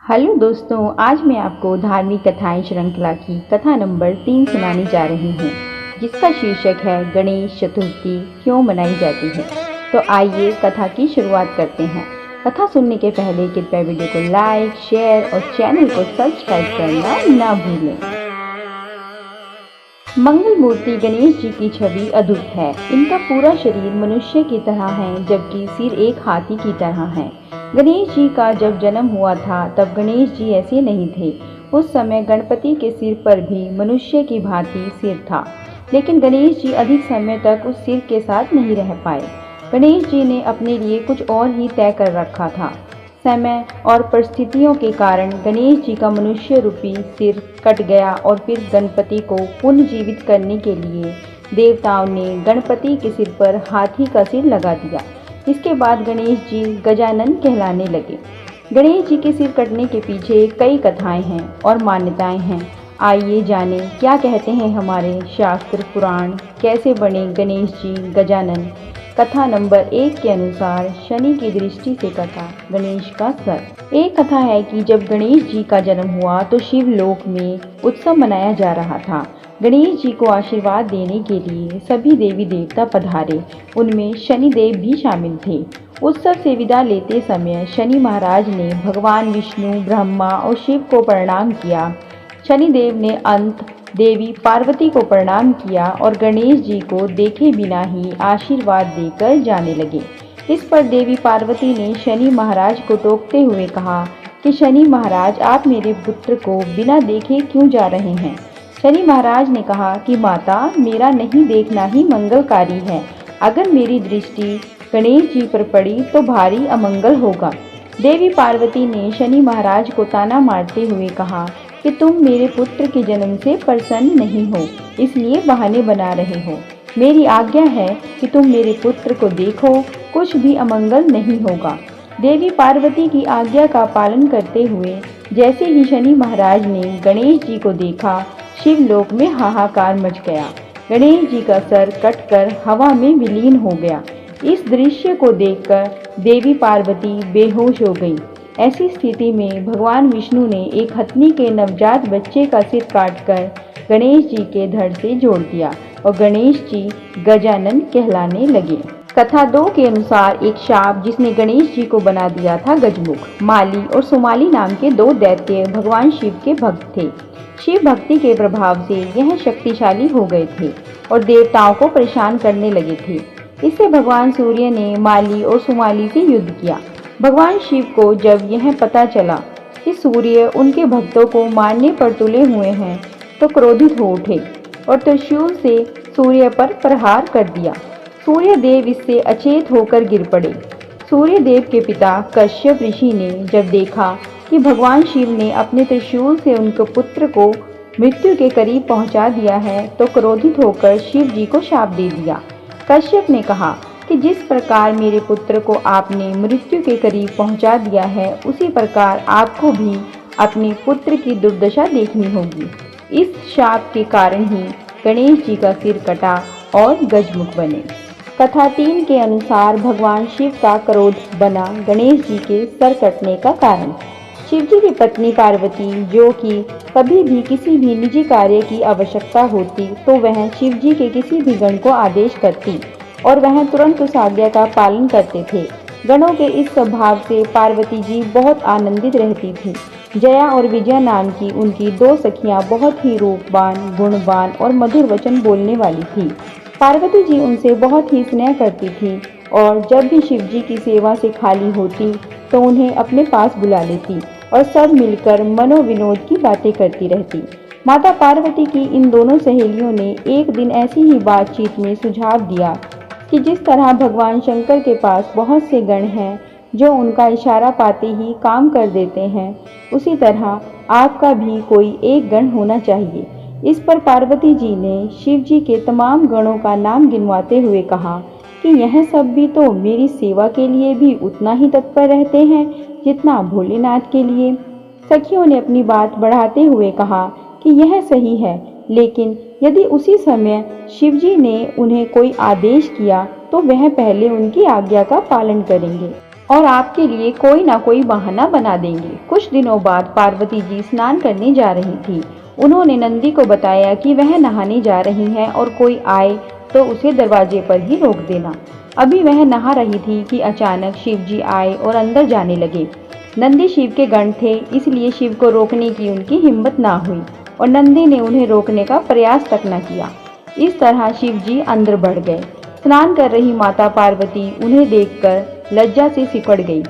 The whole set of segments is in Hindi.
हेलो दोस्तों, आज मैं आपको धार्मिक कथाएं श्रृंखला की कथा नंबर 3 सुनाने जा रही हूँ, जिसका शीर्षक है गणेश चतुर्थी क्यों मनाई जाती है। तो आइए कथा की शुरुआत करते हैं। कथा सुनने के पहले कृपया वीडियो को लाइक, शेयर और चैनल को सब्सक्राइब करना ना भूलें। मंगल मूर्ति गणेश जी की छवि अद्भुत है। इनका पूरा शरीर मनुष्य की तरह है, जबकि सिर एक हाथी की तरह है। गणेश जी का जब जन्म हुआ था तब गणेश जी ऐसे नहीं थे। उस समय गणपति के सिर पर भी मनुष्य की भांति सिर था, लेकिन गणेश जी अधिक समय तक उस सिर के साथ नहीं रह पाए। गणेश जी ने अपने लिए कुछ और ही तय कर रखा था। समय और परिस्थितियों के कारण गणेश जी का मनुष्य रूपी सिर कट गया और फिर गणपति को पुनर्जीवित करने के लिए देवताओं ने गणपति के सिर पर हाथी का सिर लगा दिया। इसके बाद गणेश जी गजानन कहलाने लगे। गणेश जी के सिर कटने के पीछे कई कथाएं हैं और मान्यताएं हैं। आइए जानें क्या कहते हैं हमारे शास्त्र पुराण, कैसे बने गणेश जी गजानन। कथा नंबर 1 के अनुसार शनि की दृष्टि से कटा गणेश का सर। एक कथा है कि जब गणेश जी का जन्म हुआ तो शिवलोक में उत्सव मनाया जा रहा था। गणेश जी को आशीर्वाद देने के लिए सभी देवी देवता पधारे, उनमें शनिदेव भी शामिल थे। उत्सव से विदा लेते समय शनि महाराज ने भगवान विष्णु, ब्रह्मा और शिव को प्रणाम किया। शनिदेव ने अंत देवी पार्वती को प्रणाम किया और गणेश जी को देखे बिना ही आशीर्वाद देकर जाने लगे। इस पर देवी पार्वती ने शनि महाराज को टोकते हुए कहा कि शनि महाराज, आप मेरे पुत्र को बिना देखे क्यों जा रहे हैं। शनि महाराज ने कहा कि माता, मेरा नहीं देखना ही मंगलकारी है। अगर मेरी दृष्टि गणेश जी पर पड़ी तो भारी अमंगल होगा। देवी पार्वती ने शनि महाराज को ताना मारते हुए कहा कि तुम मेरे पुत्र के जन्म से प्रसन्न नहीं हो, इसलिए बहाने बना रहे हो। मेरी आज्ञा है कि तुम मेरे पुत्र को देखो, कुछ भी अमंगल नहीं होगा। देवी पार्वती की आज्ञा का पालन करते हुए जैसे ही शनि महाराज ने गणेश जी को देखा, शिवलोक में हाहाकार मच गया। गणेश जी का सर कटकर हवा में विलीन हो गया। इस दृश्य को देखकर देवी पार्वती बेहोश हो गई। ऐसी स्थिति में भगवान विष्णु ने एक हथनी के नवजात बच्चे का सिर काटकर गणेश जी के धड़ से जोड़ दिया और गणेश जी गजानन कहलाने लगे। कथा 2 के अनुसार एक शाप जिसने गणेश जी को बना दिया था गजमुख। माली और सुमाली नाम के 2 दैत्य भगवान शिव के भक्त थे। शिव भक्ति के प्रभाव से यह शक्तिशाली हो गए थे और देवताओं को परेशान करने लगे थे। इससे भगवान सूर्य ने माली और सुमाली से युद्ध किया। भगवान शिव को जब यह पता चला कि सूर्य उनके भक्तों को मारने पर तुले हुए हैं, तो क्रोधित हो उठे और त्रिशूल से सूर्य पर प्रहार कर दिया। सूर्य देव इससे अचेत होकर गिर पड़े। सूर्य देव के पिता कश्यप ऋषि ने जब देखा कि भगवान शिव ने अपने त्रिशूल से उनके पुत्र को मृत्यु के करीब पहुंचा दिया है, तो क्रोधित होकर शिव जी को शाप दे दिया। कश्यप ने कहा कि जिस प्रकार मेरे पुत्र को आपने मृत्यु के करीब पहुंचा दिया है, उसी प्रकार आपको भी अपने पुत्र की दुर्दशा देखनी होगी। इस शाप के कारण ही गणेश जी का सिर कटा और गजमुख बने। कथा 3 के अनुसार भगवान शिव का क्रोध बना गणेश जी के सर कटने का कारण। शिव जी की पत्नी पार्वती, जो कि कभी भी किसी भी निजी कार्य की आवश्यकता होती तो वह शिव जी के किसी भी गण को आदेश करती और वह तुरंत उस आज्ञा का पालन करते थे। गणों के इस स्वभाव से पार्वती जी बहुत आनंदित रहती थी। जया और विजया नाम की उनकी 2 सखियां बहुत ही रूपवान, गुणवान और मधुर वचन बोलने वाली थी। पार्वती जी उनसे बहुत ही स्नेह करती थी और जब भी शिव जी की सेवा से खाली होती तो उन्हें अपने पास बुला लेती और सब मिलकर मनोविनोद की बातें करती रहती। माता पार्वती की इन दोनों सहेलियों ने एक दिन ऐसी ही बातचीत में सुझाव दिया कि जिस तरह भगवान शंकर के पास बहुत से गण हैं जो उनका इशारा पाते ही काम कर देते हैं, उसी तरह आपका भी कोई एक गण होना चाहिए। इस पर पार्वती जी ने शिव जी के तमाम गणों का नाम गिनवाते हुए कहा कि यह सब भी तो मेरी सेवा के लिए भी उतना ही तत्पर रहते हैं जितना भोलेनाथ के लिए। सखियों ने अपनी बात बढ़ाते हुए कहा कि यह सही है, लेकिन यदि उसी समय शिव जी ने उन्हें कोई आदेश किया तो वह पहले उनकी आज्ञा का पालन करेंगे। और आपके लिए कोई ना कोई बहाना बना देंगे। कुछ दिनों बाद पार्वती जी स्नान करने जा रही थी। उन्होंने नंदी को बताया कि वह नहाने जा रही हैं और कोई आए तो उसे दरवाजे पर ही रोक देना। अभी वह नहा रही थी कि अचानक शिव जी आए और अंदर जाने लगे। नंदी शिव के गण थे, इसलिए शिव को रोकने की उनकी हिम्मत ना हुई और नंदी ने उन्हें रोकने का प्रयास तक न किया। इस तरह शिव जी अंदर बढ़ गए। स्नान कर रही माता पार्वती उन्हें देखकर लज्जा से सिकुड़ गई।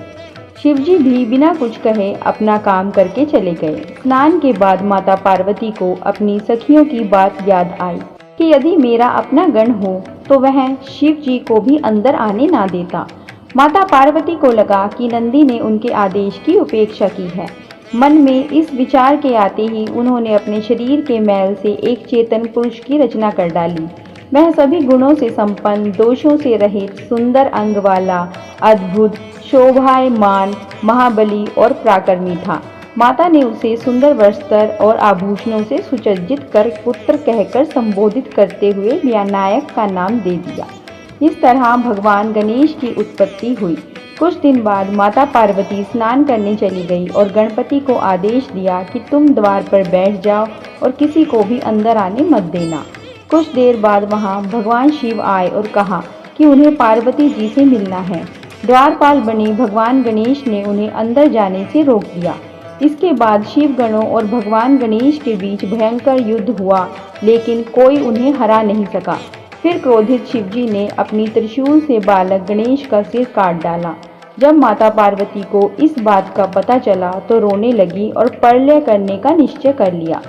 शिवजी भी बिना कुछ कहे अपना काम करके चले गए। स्नान के बाद माता पार्वती को अपनी सखियों की बात याद आई कि यदि मेरा अपना गण हो तो वह शिव जी को भी अंदर आने ना देता। माता पार्वती को लगा कि नंदी ने उनके आदेश की उपेक्षा की है। मन में इस विचार के आते ही उन्होंने अपने शरीर के मैल से एक चेतन पुरुष की रचना कर डाली। वह सभी गुणों से संपन्न, दोषों से रहित, सुंदर अंग वाला, अद्भुत, शोभायमान, महाबली और पराक्रमी था। माता ने उसे सुंदर वस्त्र और आभूषणों से सुसज्जित कर पुत्र कहकर संबोधित करते हुए विनायक का नाम दे दिया। इस तरह भगवान गणेश की उत्पत्ति हुई। कुछ दिन बाद माता पार्वती स्नान करने चली गई और गणपति को आदेश दिया कि तुम द्वार पर बैठ जाओ और किसी को भी अंदर आने मत देना। कुछ देर बाद वहां भगवान शिव आए और कहा कि उन्हें पार्वती जी से मिलना है। द्वारपाल बने भगवान गणेश ने उन्हें अंदर जाने से रोक दिया। इसके बाद शिव गणों और भगवान गणेश के बीच भयंकर युद्ध हुआ, लेकिन कोई उन्हें हरा नहीं सका। फिर क्रोधित शिवजी ने अपनी त्रिशूल से बालक गणेश का सिर काट डाला। जब माता पार्वती को इस बात का पता चला तो रोने लगी और प्रलय करने का निश्चय कर लिया।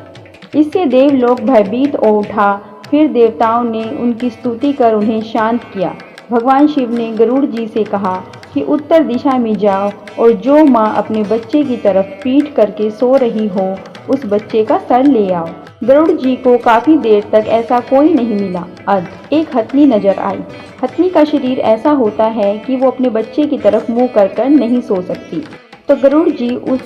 इससे देवलोक भयभीत हो उठा। फिर देवताओं ने उनकी स्तुति कर उन्हें शांत किया। भगवान शिव ने गरुड़ जी से कहा कि उत्तर दिशा में जाओ और जो माँ अपने बच्चे की तरफ पीठ करके सो रही हो उस बच्चे का सर ले आओ। गरुड़ जी को काफी देर तक ऐसा कोई नहीं मिला। एक हथनी नजर आई। हथनी का शरीर ऐसा होता है कि वो अपने बच्चे की तरफ मुंह कर नहीं सो सकती। तो गरुड़ जी उस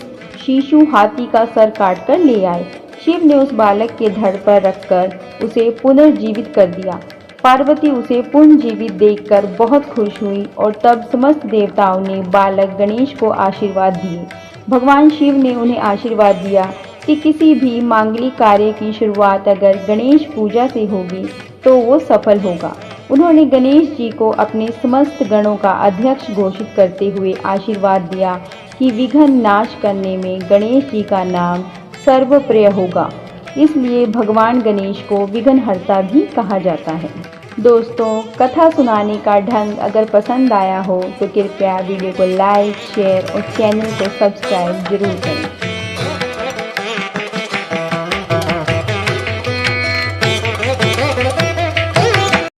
शिशु हाथी का सर काट कर ले आए। शिव ने उस बालक के धड़ पर रखकर उसे पुनर्जीवित कर दिया। पार्वती उसे पुनर्जीवित देखकर बहुत खुश हुई और तब समस्त देवताओं ने बालक गणेश को आशीर्वाद दिए। भगवान शिव ने उन्हें आशीर्वाद दिया कि किसी भी मांगलिक कार्य की शुरुआत अगर गणेश पूजा से होगी तो वो सफल होगा। उन्होंने गणेश जी को अपने समस्त गणों का अध्यक्ष घोषित करते हुए आशीर्वाद दिया कि विघ्न नाश करने में गणेश जी का नाम सर्वप्रिय होगा। इसलिए भगवान गणेश को विघ्नहर्ता भी कहा जाता है। दोस्तों, कथा सुनाने का ढंग अगर पसंद आया हो तो कृपया वीडियो को लाइक, शेयर और चैनल को सब्सक्राइब जरूर करें।